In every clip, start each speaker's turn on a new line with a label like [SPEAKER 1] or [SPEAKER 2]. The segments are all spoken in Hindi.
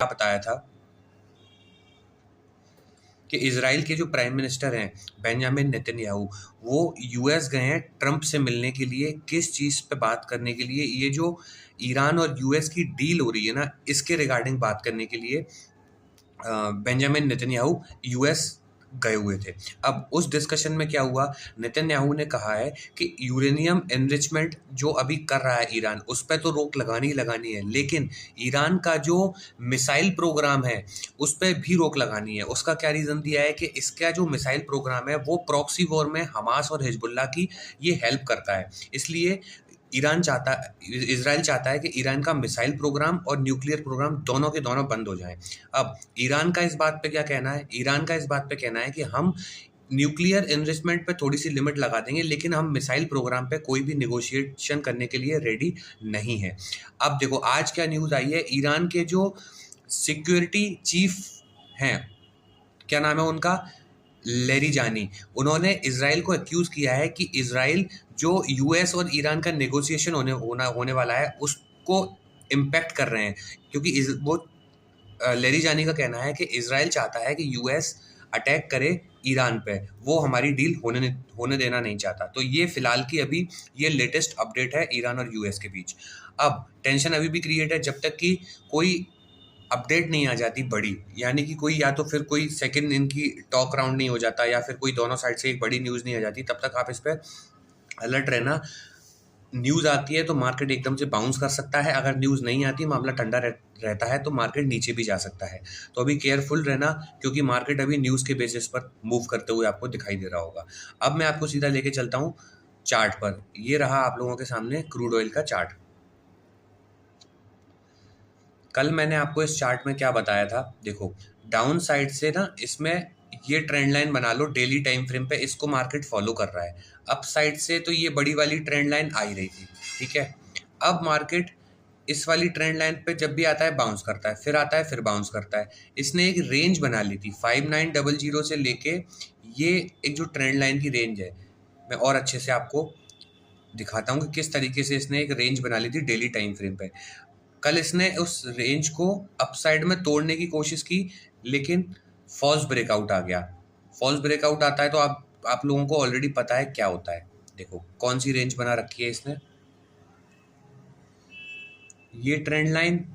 [SPEAKER 1] बताया था कि इजराइल के जो प्राइम मिनिस्टर हैं बेंजामिन नेतन्याहू, वो यूएस गए हैं ट्रंप से मिलने के लिए। किस चीज़ पे बात करने के लिए? ये जो ईरान और यूएस की डील हो रही है ना, इसके रिगार्डिंग बात करने के लिए बेंजामिन नेतन्याहू यूएस गए हुए थे। अब उस डिस्कशन में क्या हुआ, नेतन्याहू ने कहा है कि यूरेनियम एनरिचमेंट जो अभी कर रहा है ईरान, उस पर तो रोक लगानी ही लगानी है, लेकिन ईरान का जो मिसाइल प्रोग्राम है उस पर भी रोक लगानी है। उसका क्या रीज़न दिया है कि इसका जो मिसाइल प्रोग्राम है वो प्रॉक्सी वॉर में हमास और हिजबुल्लाह की ये हेल्प करता है। इसलिए इजराइल चाहता है कि ईरान का मिसाइल प्रोग्राम और न्यूक्लियर प्रोग्राम दोनों के दोनों बंद हो जाएं। अब ईरान का इस बात पे क्या कहना है? ईरान का इस बात पे कहना है कि हम न्यूक्लियर एनरिचमेंट पे थोड़ी सी लिमिट लगा देंगे, लेकिन हम मिसाइल प्रोग्राम पे कोई भी निगोशिएशन करने के लिए रेडी नहीं है। अब देखो आज क्या न्यूज़ आई है, ईरान के जो सिक्योरिटी चीफ हैं, क्या नाम है उनका, लेरिजानी, उन्होंने इसराइल को एक्यूज़ किया है कि इसराइल जो यूएस और ईरान का नेगोशिएशन होने वाला है उसको इम्पैक्ट कर रहे हैं। क्योंकि वो लेरिजानी का कहना है कि इसराइल चाहता है कि यूएस अटैक करे ईरान पे, वो हमारी डील होने देना नहीं चाहता। तो ये फिलहाल की अभी ये लेटेस्ट अपडेट है ईरान और यूएस के बीच। अब टेंशन अभी भी क्रिएट है जब तक कि कोई अपडेट नहीं आ जाती बड़ी, यानी कि कोई या तो फिर कोई सेकंड इनकी टॉक राउंड नहीं हो जाता या फिर कोई दोनों साइड से एक बड़ी न्यूज़ नहीं आ जाती, तब तक आप इस पर अलर्ट रहना। न्यूज़ आती है तो मार्केट एकदम से बाउंस कर सकता है, अगर न्यूज़ नहीं आती, मामला ठंडा रहता है तो मार्केट नीचे भी जा सकता है। तो अभी केयरफुल रहना, क्योंकि मार्केट अभी न्यूज़ के बेसिस पर मूव करते हुए आपको दिखाई दे रहा होगा। अब मैं आपको सीधा लेके चलता हूँ चार्ट पर। ये रहा आप लोगों के सामने क्रूड ऑयल का चार्ट। कल मैंने आपको इस चार्ट में क्या बताया था, देखो डाउन साइड से ना इसमें ये ट्रेंड लाइन बना लो डेली टाइम फ्रेम पे, इसको मार्केट फॉलो कर रहा है। अप साइड से तो ये बड़ी वाली ट्रेंड लाइन आ ही रही थी, ठीक है। अब मार्केट इस वाली ट्रेंड लाइन पे जब भी आता है बाउंस करता है, फिर आता है, फिर बाउंस करता है। इसने एक रेंज बना ली थी 5900 से लेके, ये एक जो ट्रेंड लाइन की रेंज है, मैं और अच्छे से आपको दिखाता हूँ कि किस तरीके से इसने एक रेंज बना ली थी डेली टाइम फ्रेम पे। कल इसने उस रेंज को अपसाइड में तोड़ने की कोशिश की, लेकिन फॉल्स ब्रेकआउट आ गया। फॉल्स ब्रेकआउट आता है तो आप लोगों को ऑलरेडी पता है क्या होता है। देखो कौन सी रेंज बना रखी है इसने, ये ट्रेंड लाइन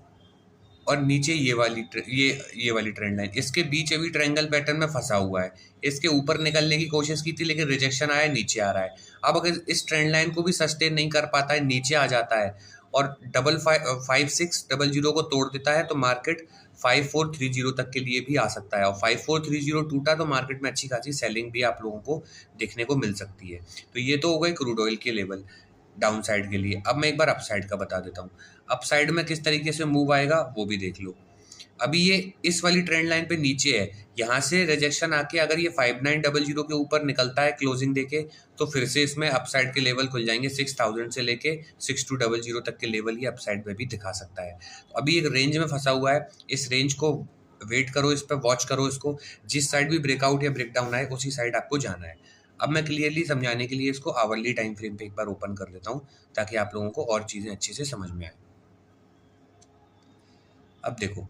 [SPEAKER 1] और नीचे ये वाली ट्रेंड लाइन, इसके बीच अभी ट्रायंगल पैटर्न में फंसा हुआ है। इसके ऊपर निकलने की कोशिश की थी लेकिन रिजेक्शन आया, नीचे आ रहा है। अब अगर इस ट्रेंड लाइन को भी सस्टेन नहीं कर पाता है, नीचे आ जाता है और 5600 को तोड़ देता है, तो मार्केट 5430 तक के लिए भी आ सकता है। और 5430 टूटा तो मार्केट में अच्छी खासी सेलिंग भी आप लोगों को देखने को मिल सकती है। तो ये तो हो गए क्रूड ऑयल के लेवल डाउन साइड के लिए। अब मैं एक बार अप साइड का बता देता हूँ, अप साइड में किस तरीके से मूव आएगा वो भी देख लो। अभी ये इस वाली ट्रेंड लाइन पे नीचे है, यहाँ से रिजेक्शन आके अगर ये 5900 के ऊपर निकलता है क्लोजिंग देके, तो फिर से इसमें अपसाइड के लेवल खुल जाएंगे 6000 से लेके 6200 तक के लेवल ये अपसाइड में भी दिखा सकता है। तो अभी एक रेंज में फंसा हुआ है, इस रेंज को वेट करो, इस पर वॉच करो इसको, जिस साइड भी ब्रेकआउट या ब्रेकडाउन आए उसी साइड आपको जाना है। अब मैं क्लियरली समझाने के लिए इसको आवरली टाइम फ्रेम पे एक बार ओपन कर देता हूँ ताकि आप लोगों को और चीज़ें अच्छे से समझ में आए। अब देखो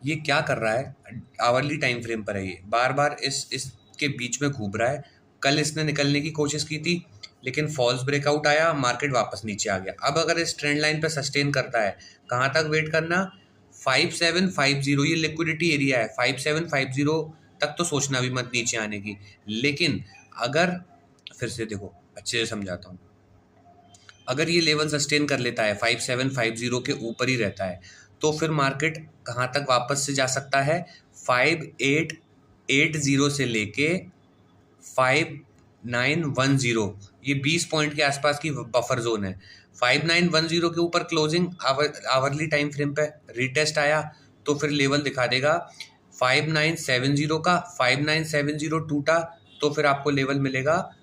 [SPEAKER 1] ये क्या कर रहा है, आवरली टाइम फ्रेम पर है, ये बार बार इसके बीच में घूम रहा है। कल इसने निकलने की कोशिश की थी लेकिन फॉल्स ब्रेकआउट आया, मार्केट वापस नीचे आ गया। अब अगर इस ट्रेंड लाइन पे सस्टेन करता है, कहाँ तक वेट करना, 5750, ये लिक्विडिटी एरिया है, 5750 तक तो सोचना भी मत नीचे आने की। लेकिन अगर फिर से देखो अच्छे से समझाता हूँ, अगर ये लेवल सस्टेन कर लेता है 5750 के ऊपर ही रहता है, तो फिर मार्केट कहाँ तक वापस से जा सकता है, 5880 से लेके 5910, ये 20 पॉइंट के आसपास की बफर जोन है। 5910 के ऊपर क्लोजिंग आवरली टाइम फ्रेम पे रीटेस्ट आया तो फिर लेवल दिखा देगा 5970 का। 5970 टूटा तो फिर आपको लेवल मिलेगा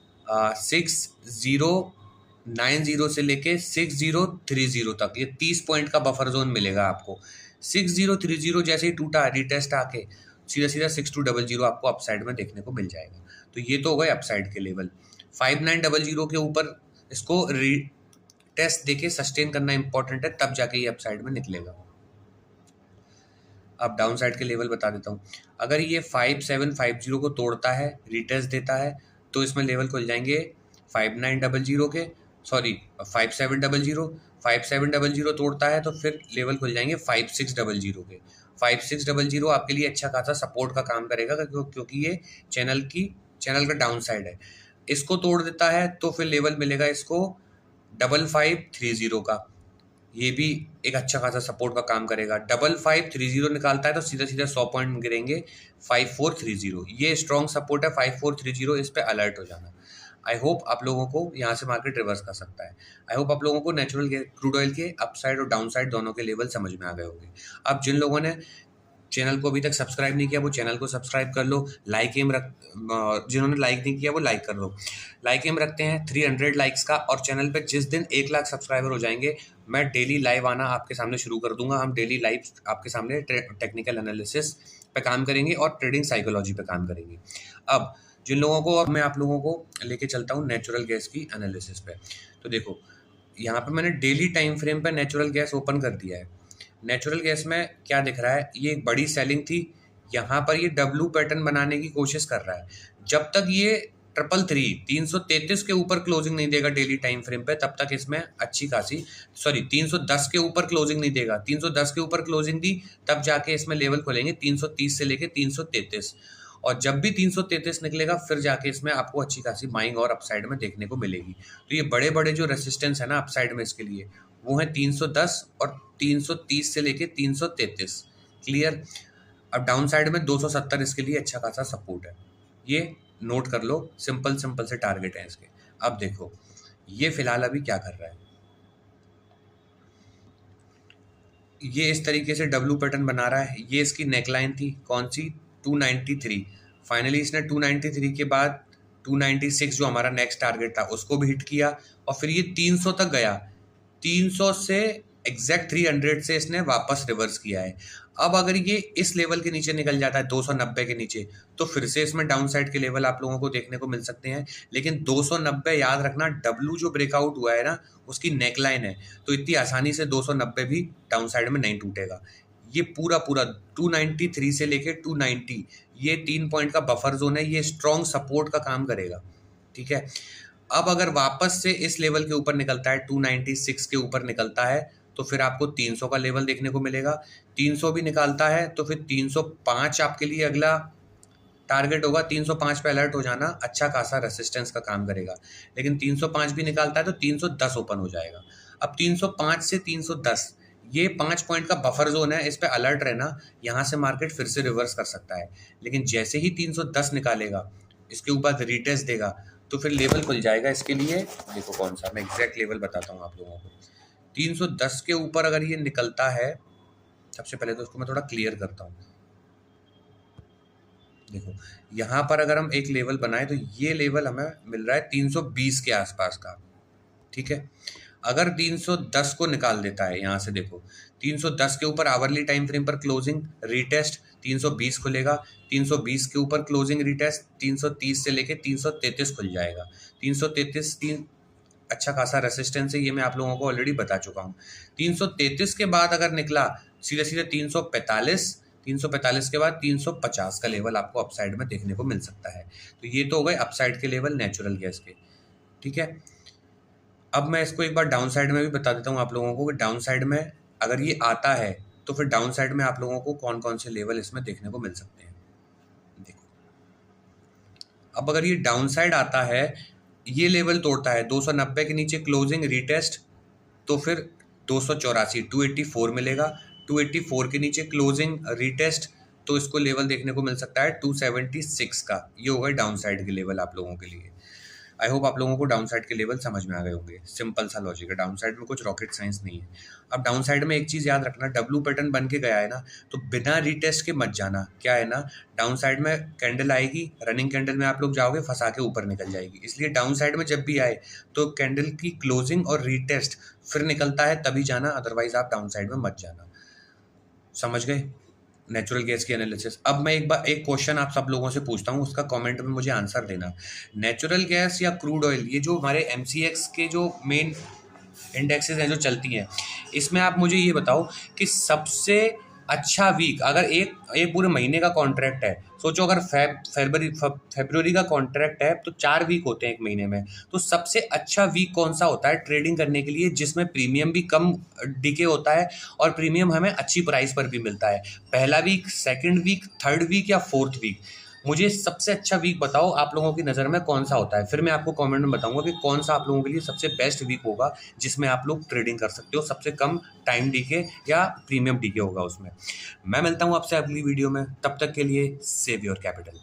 [SPEAKER 1] 6090 से लेके 6030 तक, ये 30 पॉइंट का बफर जोन मिलेगा आपको। 6030 जैसे ही टूटा रीटेस्ट आके सीधा सीधा 6200 आपको अपसाइड में देखने को मिल जाएगा। तो ये तो हो गए अपसाइड के लेवल। 5900 के ऊपर इसको टेस्ट देके सस्टेन करना इंपॉर्टेंट है, तब जाके ये अपसाइड में निकलेगा। अब डाउन साइड के लेवल बता देता हूँ। अगर ये 5750 को तोड़ता है, रिटेस्ट देता है, तो इसमें लेवल खुल जाएंगे 5900 के, सॉरी 5700। 5700 तोड़ता है तो फिर लेवल खुल जाएंगे 5600 के। 5600 आपके लिए अच्छा खासा सपोर्ट का काम करेगा, क्योंकि ये चैनल का डाउन साइड है। इसको तोड़ देता है तो फिर लेवल मिलेगा इसको 5530 का, ये भी एक अच्छा खासा सपोर्ट का काम करेगा। 5530 निकालता है तो सीधा सीधा 100 पॉइंट गिरेंगे 5430। ये स्ट्रॉन्ग सपोर्ट है 5430, इस पे अलर्ट हो जाना। आई होप आप लोगों को यहाँ से मार्केट रिवर्स कर सकता है। आई होप आप लोगों को नेचुरल क्रूड ऑयल के अपसाइड और डाउन साइड दोनों के लेवल समझ में आ गए होंगे। अब जिन लोगों ने चैनल को अभी तक सब्सक्राइब नहीं किया वो चैनल को सब्सक्राइब कर लो। जिन्होंने लाइक नहीं किया वो लाइक कर लो। लाइक एम रखते हैं 300 लाइक्स का, और चैनल पे जिस दिन 1 लाख सब्सक्राइबर हो जाएंगे मैं डेली लाइव आना आपके सामने शुरू कर दूंगा। हम डेली लाइव आपके सामने टेक्निकल एनालिसिस पे काम करेंगे और ट्रेडिंग साइकोलॉजी पे काम करेंगे। अब जिन लोगों को, अब मैं आप लोगों को लेके चलता हूँ नेचुरल गैस की एनालिसिस पे। तो देखो यहाँ पे मैंने डेली टाइम फ्रेम पे नेचुरल गैस ओपन कर दिया है। नेचुरल गैस में क्या दिख रहा है, ये एक बड़ी सेलिंग थी। यहाँ पर ये डब्लू पैटर्न बनाने की कोशिश कर रहा है। जब तक ये 333 के ऊपर क्लोजिंग नहीं देगा डेली टाइम फ्रेम पे, तब तक इसमें अच्छी खासी, सॉरी 310 के ऊपर क्लोजिंग नहीं देगा, 310 के ऊपर क्लोजिंग दी तब जाके इसमें लेवल खोलेंगे 330 से लेके 333। और जब भी 333 निकलेगा फिर जाके इसमें आपको अच्छी खासी बाइंग और अपसाइड में देखने को मिलेगी। तो ये बड़े बड़े जो रेसिस्टेंस है ना अपसाइड में इसके लिए, वो है 310 और 330 से लेके 333। क्लियर। अब डाउन साइड में 270 इसके लिए अच्छा खासा सपोर्ट है, ये नोट कर लो। सिंपल सिंपल से टारगेट है इसके। अब देखो ये फिलहाल अभी क्या कर रहा है, ये इस तरीके से डब्लू पैटर्न बना रहा है। ये इसकी नेकलाइन थी कौन सी, 293। फाइनली इसने 293 के बाद 296 जो हमारा नेक्स्ट टारगेट था उसको भी हिट किया, और फिर ये 300 तक गया। 300 से एग्जैक्ट 300 से इसने वापस रिवर्स किया है। अब अगर ये इस लेवल के नीचे निकल जाता है 290 के नीचे, तो फिर से इसमें डाउन साइड के लेवल आप लोगों को देखने को मिल सकते हैं। लेकिन 290 याद रखना, डब्लू जो ब्रेकआउट हुआ है ना उसकी नेकलाइन है, तो इतनी आसानी से 290 भी डाउन साइड में नहीं टूटेगा। ये पूरा 293 से लेके 290, ये 3 पॉइंट का बफर जोन है, ये स्ट्रॉन्ग सपोर्ट का काम करेगा। ठीक है। अब अगर वापस से इस लेवल के ऊपर निकलता है, 296 के ऊपर निकलता है, तो फिर आपको 300 का लेवल देखने को मिलेगा। 300 भी निकालता है तो फिर 305 आपके लिए अगला टारगेट होगा। 305 पे अलर्ट हो जाना, अच्छा खासा रेसिस्टेंस का काम करेगा। लेकिन 305 भी निकालता है तो 310 ओपन हो जाएगा। अब 305 से 310 ये 5 पॉइंट का बफर जोन है, इस पे अलर्ट रहना। यहाँ से मार्केट फिर से रिवर्स कर सकता है, लेकिन जैसे ही 310 निकालेगा इसके ऊपर रिटेस्ट देगा तो फिर लेवल खुल जाएगा इसके लिए। देखो कौन सा, मैं एग्जैक्ट लेवल बताता हूँ आप लोगों को। 310 के ऊपर अगर ये निकलता है, सबसे पहले तो उसको मैं थोड़ा क्लियर करता हूँ। देखो यहाँ पर अगर हम एक लेवल बनाए तो ये लेवल हमें मिल रहा है 320 के आसपास का। ठीक है। अगर 310 को निकाल देता है यहाँ से, देखो 310 के ऊपर आवरली टाइम फ्रेम पर क्लोजिंग रिटेस्ट 320 खुलेगा, 320 के ऊपर क्लोजिंग रिटेस्ट 330 से लेके 333 खुल जाएगा। 333 अच्छा खासा रेसिस्टेंस है, ये मैं आप लोगों को ऑलरेडी बता चुका हूँ। 333 के बाद अगर निकला सीधे सीधे 345 के बाद 350 का लेवल आपको अपसाइड में देखने को मिल सकता है। तो ये तो हो गए अपसाइड के लेवल नेचुरल गैस के। ठीक है। अब मैं इसको एक बार डाउन साइड में भी बता देता हूँ आप लोगों को कि डाउन साइड में अगर ये आता है तो फिर डाउन साइड में आप लोगों को कौन कौन से लेवल इसमें देखने को मिल सकते हैं। देखो अब अगर ये डाउन साइड आता है, ये लेवल तोड़ता है 290 के नीचे क्लोजिंग रिटेस्ट, तो फिर 284 मिलेगा। 284 के नीचे क्लोजिंग रिटेस्ट, तो इसको लेवल देखने को मिल सकता है 276 का। ये होगा डाउन साइड के लेवल आप लोगों के लिए। आई होप आप लोगों को डाउन साइड के लेवल समझ में आ गए होंगे। सिंपल सा लॉजिक है, डाउन साइड में कुछ रॉकेट साइंस नहीं है। अब डाउन साइड में एक चीज़ याद रखना, डब्लू पैटर्न बन के गया है ना, तो बिना रिटेस्ट के मत जाना। क्या है ना, डाउन साइड में कैंडल आएगी, रनिंग कैंडल में आप लोग जाओगे फंसा के ऊपर निकल जाएगी। इसलिए डाउन साइड में जब भी आए तो कैंडल की क्लोजिंग और रिटेस्ट फिर निकलता है तभी जाना, अदरवाइज आप डाउन साइड में मत जाना। समझ गए नेचुरल गैस की एनालिसिस। अब मैं एक क्वेश्चन आप सब लोगों से पूछता हूँ, उसका कमेंट में मुझे आंसर देना। नेचुरल गैस या क्रूड ऑयल, ये जो हमारे MCX के जो मेन इंडेक्सेस हैं जो चलती हैं, इसमें आप मुझे ये बताओ कि सबसे अच्छा वीक, अगर एक एक पूरे महीने का कॉन्ट्रैक्ट है, सोचो अगर फरवरी का कॉन्ट्रैक्ट है तो 4 वीक होते हैं एक महीने में। तो सबसे अच्छा वीक कौन सा होता है ट्रेडिंग करने के लिए, जिसमें प्रीमियम भी कम डिके होता है और प्रीमियम हमें अच्छी प्राइस पर भी मिलता है? पहला week, second week, third week या फोर्थ वीक? मुझे सबसे अच्छा वीक बताओ आप लोगों की नज़र में कौन सा होता है, फिर मैं आपको कमेंट में बताऊंगा कि कौन सा आप लोगों के लिए सबसे बेस्ट वीक होगा जिसमें आप लोग ट्रेडिंग कर सकते हो, सबसे कम टाइम डीके या प्रीमियम डीके होगा उसमें। मैं मिलता हूँ आपसे अगली वीडियो में, तब तक के लिए सेव योर कैपिटल।